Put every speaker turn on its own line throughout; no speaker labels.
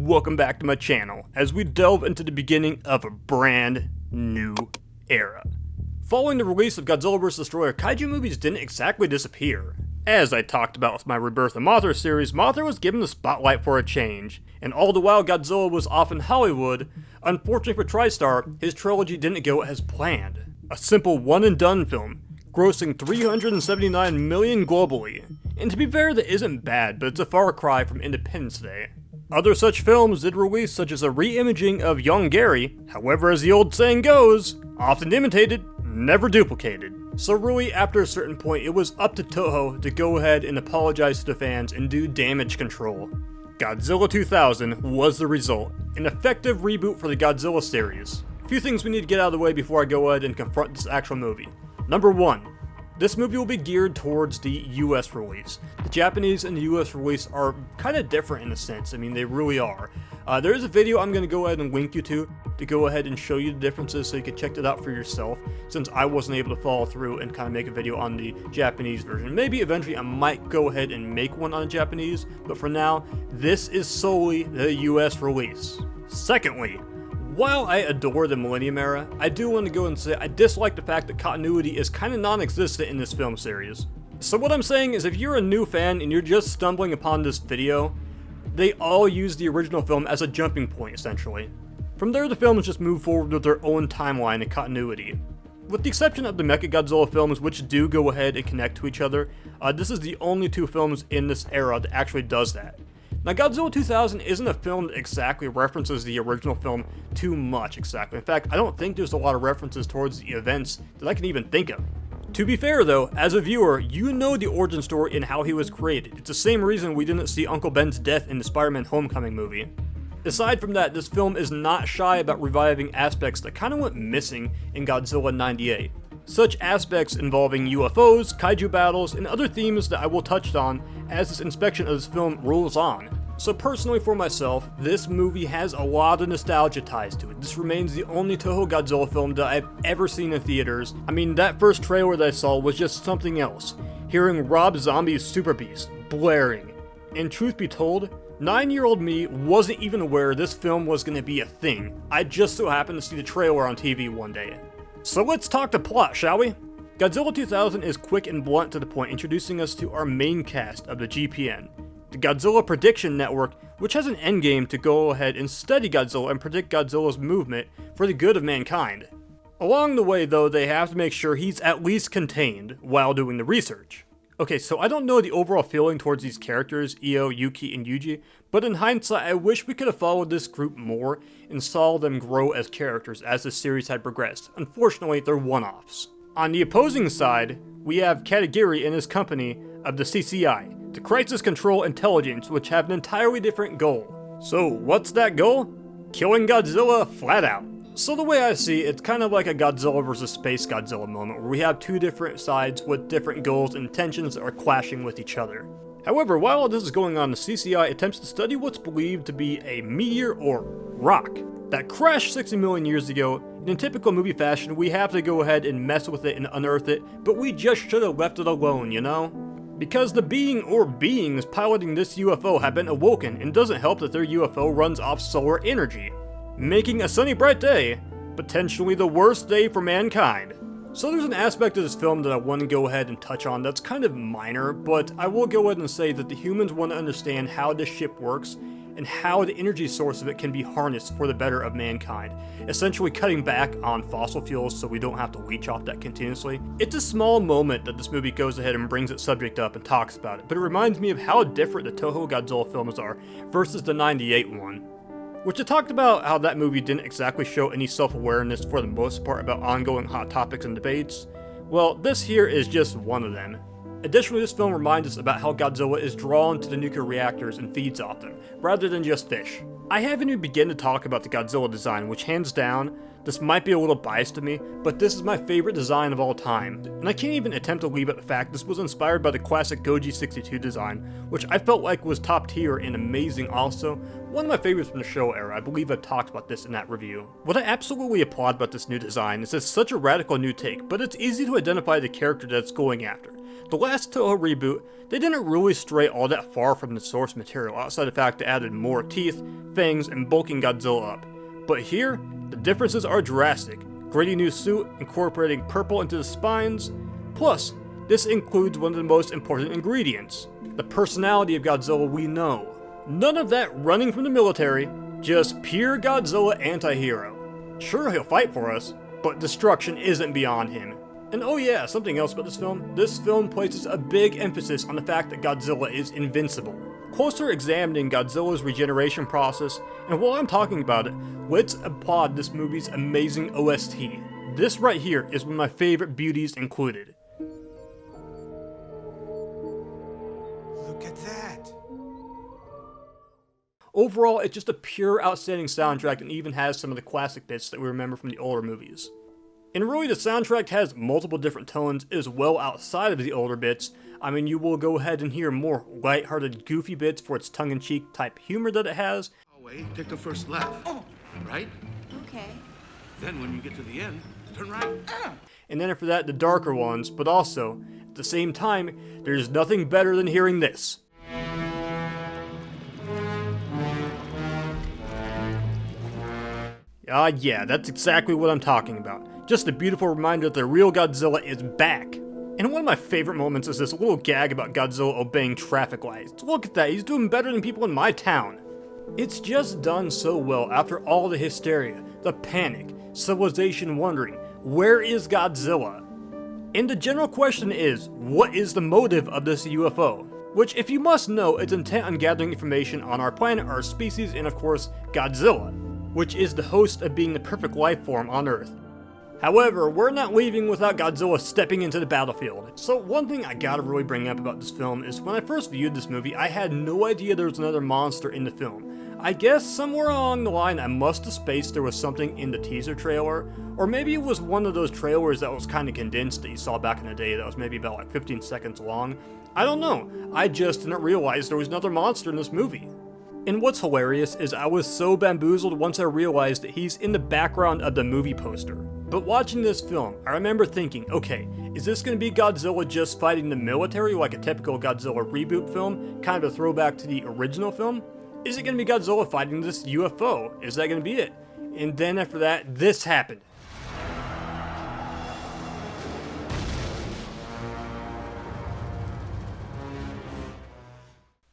welcome back to my channel as we delve into the beginning of a brand new era. Following the release of Godzilla vs. Destroyer, kaiju movies didn't exactly disappear. As I talked about with my Rebirth of Mothra series, Mothra was given the spotlight for a change, and all the while Godzilla was off in Hollywood, unfortunately for TriStar, his trilogy didn't go as planned. A simple one-and-done film, grossing $379 million globally. And to be fair, that isn't bad, but it's a far cry from Independence Day. Other such films did release, such as a re-imaging of young Gary, however, as the old saying goes, often imitated, never duplicated. So really, after a certain point, it was up to Toho to go ahead and apologize to the fans and do damage control. Godzilla 2000 was the result, an effective reboot for the Godzilla series. A few things we need to get out of the way before I go ahead and confront this actual movie. Number 1. This movie will be geared towards the US release. The Japanese and the US release are kind of different in a sense. I mean, they really are. There is a video I'm going to go ahead and link you to go ahead and show you the differences so you can check that out for yourself, since I wasn't able to follow through and kind of make a video on the Japanese version. Maybe eventually I might go ahead and make one on the Japanese, but for now, this is solely the US release. Secondly, while I adore the Millennium Era, I do want to go and say I dislike the fact that continuity is kind of non-existent in this film series. So what I'm saying is, if you're a new fan and you're just stumbling upon this video, they all use the original film as a jumping point, essentially. From there, the films just move forward with their own timeline and continuity. With the exception of the Mechagodzilla films, which do go ahead and connect to each other, this is the only two films in this era that actually does that. Now, Godzilla 2000 isn't a film that exactly references the original film too much, exactly. In fact, I don't think there's a lot of references towards the events that I can even think of. To be fair though, as a viewer, you know the origin story and how he was created. It's the same reason we didn't see Uncle Ben's death in the Spider-Man Homecoming movie. Aside from that, this film is not shy about reviving aspects that kind of went missing in Godzilla 98. Such aspects involving UFOs, kaiju battles, and other themes that I will touch on as this inspection of this film rolls on. So personally for myself, this movie has a lot of nostalgia ties to it. This remains the only Toho Godzilla film that I've ever seen in theaters. I mean, that first trailer that I saw was just something else. Hearing Rob Zombie's Super Beast blaring. And truth be told, 9-year-old me wasn't even aware this film was going to be a thing. I just so happened to see the trailer on TV one day. So let's talk the plot, shall we? Godzilla 2000 is quick and blunt to the point, introducing us to our main cast of the GPN, the Godzilla Prediction Network, which has an endgame to go ahead and study Godzilla and predict Godzilla's movement for the good of mankind. Along the way though, they have to make sure he's at least contained while doing the research. Okay, so I don't know the overall feeling towards these characters, Io, Yuki, and Yuji, but in hindsight, I wish we could have followed this group more and saw them grow as characters as the series had progressed. Unfortunately, they're one-offs. On the opposing side, we have Katagiri and his company of the CCI, the Crisis Control Intelligence, which have an entirely different goal. So, what's that goal? Killing Godzilla flat out. So the way I see it, it's kind of like a Godzilla vs. Space Godzilla moment, where we have two different sides with different goals and intentions that are clashing with each other. However, while all this is going on, the CCI attempts to study what's believed to be a meteor or rock that crashed 60 million years ago. In typical movie fashion, we have to go ahead and mess with it and unearth it, but we just should have left it alone, you know? Because the being or beings piloting this UFO have been awoken, and doesn't help that their UFO runs off solar energy, making a sunny bright day potentially the worst day for mankind. So there's an aspect of this film that I want to go ahead and touch on that's kind of minor, but I will go ahead and say that the humans want to understand how this ship works and how the energy source of it can be harnessed for the better of mankind, essentially cutting back on fossil fuels so we don't have to leech off that continuously. It's a small moment that this movie goes ahead and brings its subject up and talks about it, but it reminds me of how different the Toho Godzilla films are versus the 98 one. Which I talked about how that movie didn't exactly show any self-awareness for the most part about ongoing hot topics and debates. Well, this here is just one of them. Additionally, this film reminds us about how Godzilla is drawn to the nuclear reactors and feeds off them, rather than just fish. I haven't even begun to talk about the Godzilla design, which hands down, This might be a little biased to me, but this is my favorite design of all time, and I can't even attempt to leave out the fact this was inspired by the classic Goji 62 design, which I felt like was top tier and amazing also. One of my favorites from the show era. I believe I talked about this in that review. What I absolutely applaud about this new design is it's such a radical new take, but it's easy to identify the character that it's going after. The last Toho reboot, they didn't really stray all that far from the source material outside the fact they added more teeth, fangs, and bulking Godzilla up. But here, the differences are drastic. Gritty new suit, incorporating purple into the spines. Plus, this includes one of the most important ingredients, the personality of Godzilla we know. None of that running from the military, just pure Godzilla anti-hero. Sure, he'll fight for us, but destruction isn't beyond him. And oh yeah, something else about this film places a big emphasis on the fact that Godzilla is invincible. Closer examining Godzilla's regeneration process, and while I'm talking about it, let's applaud this movie's amazing OST. This right here is one of my favorite beauties included.
Look at that!
Overall, it's just a pure outstanding soundtrack and even has some of the classic bits that we remember from the older movies. And really, the soundtrack has multiple different tones as well outside of the older bits. I mean, you will go ahead and hear more lighthearted, goofy bits for its tongue-in-cheek type humor that it has.
Wait, take the first left. Oh. Right?
Okay.
Then when you get to the end, turn right.
And then after that, the darker ones, but also, at the same time, there's nothing better than hearing this. Yeah, that's exactly what I'm talking about. Just a beautiful reminder that the real Godzilla is back. And one of my favorite moments is this little gag about Godzilla obeying traffic lights. Look at that, he's doing better than people in my town. It's just done so well after all the hysteria, the panic, civilization wondering, where is Godzilla? And the general question is, what is the motive of this UFO? Which, if you must know, it's intent on gathering information on our planet, our species, and of course, Godzilla, which is the host of being the perfect life form on Earth. However, we're not leaving without Godzilla stepping into the battlefield. So one thing I gotta really bring up about this film is when I first viewed this movie, I had no idea there was another monster in the film. I guess somewhere along the line I must have spaced there was something in the teaser trailer, or maybe it was one of those trailers that was kind of condensed that you saw back in the day that was maybe about like 15 seconds long. I don't know, I just didn't realize there was another monster in this movie. And what's hilarious is I was so bamboozled once I realized that he's in the background of the movie poster. But watching this film, I remember thinking, okay, is this going to be Godzilla just fighting the military like a typical Godzilla reboot film, kind of a throwback to the original film? Is it going to be Godzilla fighting this UFO? Is that going to be it? And then after that, this happened.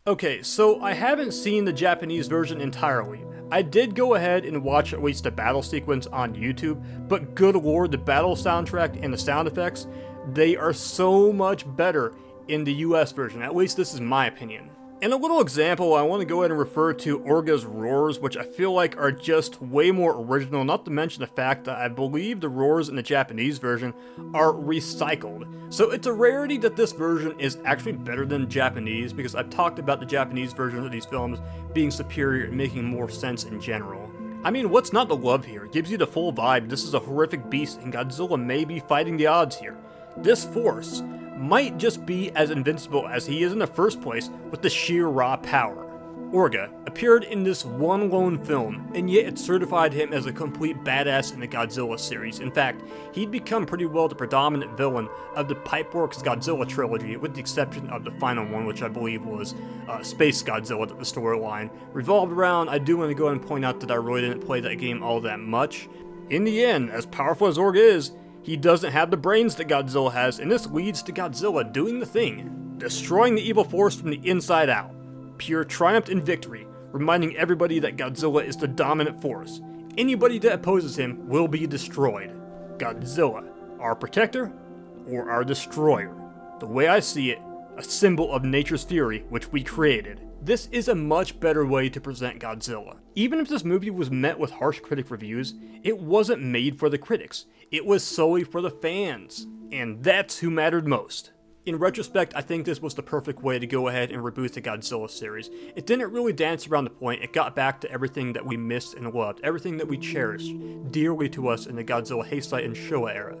Okay, so I haven't seen the Japanese version entirely. I did go ahead and watch at least the battle sequence on YouTube, but good lord, the battle soundtrack and the sound effects, they are so much better in the US version. At least this is my opinion. In a little example, I want to go ahead and refer to Orga's roars, which I feel like are just way more original, not to mention the fact that I believe the roars in the Japanese version are recycled. So it's a rarity that this version is actually better than Japanese, because I've talked about the Japanese version of these films being superior and making more sense in general. I mean, what's not to love here? It gives you the full vibe. This is a horrific beast and Godzilla may be fighting the odds here. This force might just be as invincible as he is in the first place with the sheer raw power. Orga appeared in this one lone film, and yet it certified him as a complete badass in the Godzilla series. In fact, he'd become pretty well the predominant villain of the Pipeworks Godzilla trilogy, with the exception of the final one, which I believe was Space Godzilla, that the storyline revolved around. I do want to go ahead and point out that I really didn't play that game all that much. In the end, as powerful as Orga is, he doesn't have the brains that Godzilla has, and this leads to Godzilla doing the thing, destroying the evil force from the inside out. Pure triumph and victory, reminding everybody that Godzilla is the dominant force. Anybody that opposes him will be destroyed. Godzilla, our protector or our destroyer. The way I see it, a symbol of nature's fury which we created. This is a much better way to present Godzilla. Even if this movie was met with harsh critic reviews, it wasn't made for the critics. It was solely for the fans. And that's who mattered most. In retrospect, I think this was the perfect way to go ahead and reboot the Godzilla series. It didn't really dance around the point, it got back to everything that we missed and loved, everything that we cherished dearly to us in the Godzilla Heisei and Showa era.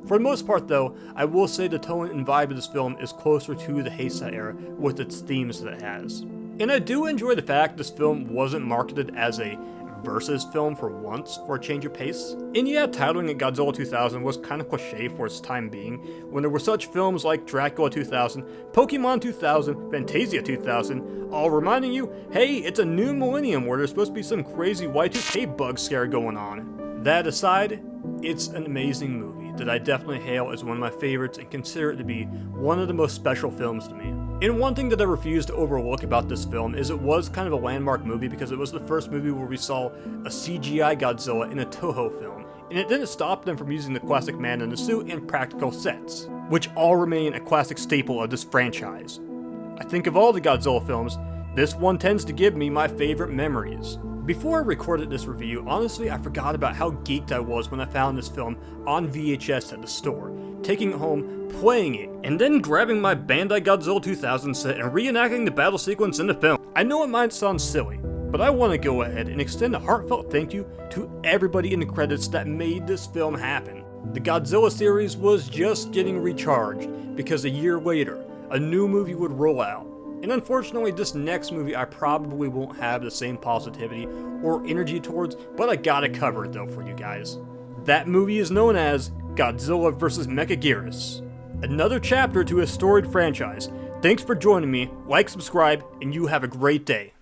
For the most part though, I will say the tone and vibe of this film is closer to the Heisei era with its themes that it has. And I do enjoy the fact this film wasn't marketed as a versus film for once, for a change of pace. And yeah, titling it Godzilla 2000 was kind of cliche for its time being, when there were such films like Dracula 2000, Pokemon 2000, Fantasia 2000, all reminding you, hey, it's a new millennium where there's supposed to be some crazy Y2K bug scare going on. That aside, it's an amazing movie that I definitely hail as one of my favorites and consider it to be one of the most special films to me. And one thing that I refuse to overlook about this film is it was kind of a landmark movie because it was the first movie where we saw a CGI Godzilla in a Toho film, and it didn't stop them from using the classic man in the suit and practical sets, which all remain a classic staple of this franchise. I think of all the Godzilla films, this one tends to give me my favorite memories. Before I recorded this review, honestly I forgot about how geeked I was when I found this film on VHS at the store, taking it home, playing it, and then grabbing my Bandai Godzilla 2000 set and reenacting the battle sequence in the film. I know it might sound silly, but I want to go ahead and extend a heartfelt thank you to everybody in the credits that made this film happen. The Godzilla series was just getting recharged because a year later, a new movie would roll out. And unfortunately, this next movie I probably won't have the same positivity or energy towards, but I gotta cover it though for you guys. That movie is known as Godzilla vs. Mechagodzilla. Another chapter to a storied franchise. Thanks for joining me, like, subscribe, and you have a great day.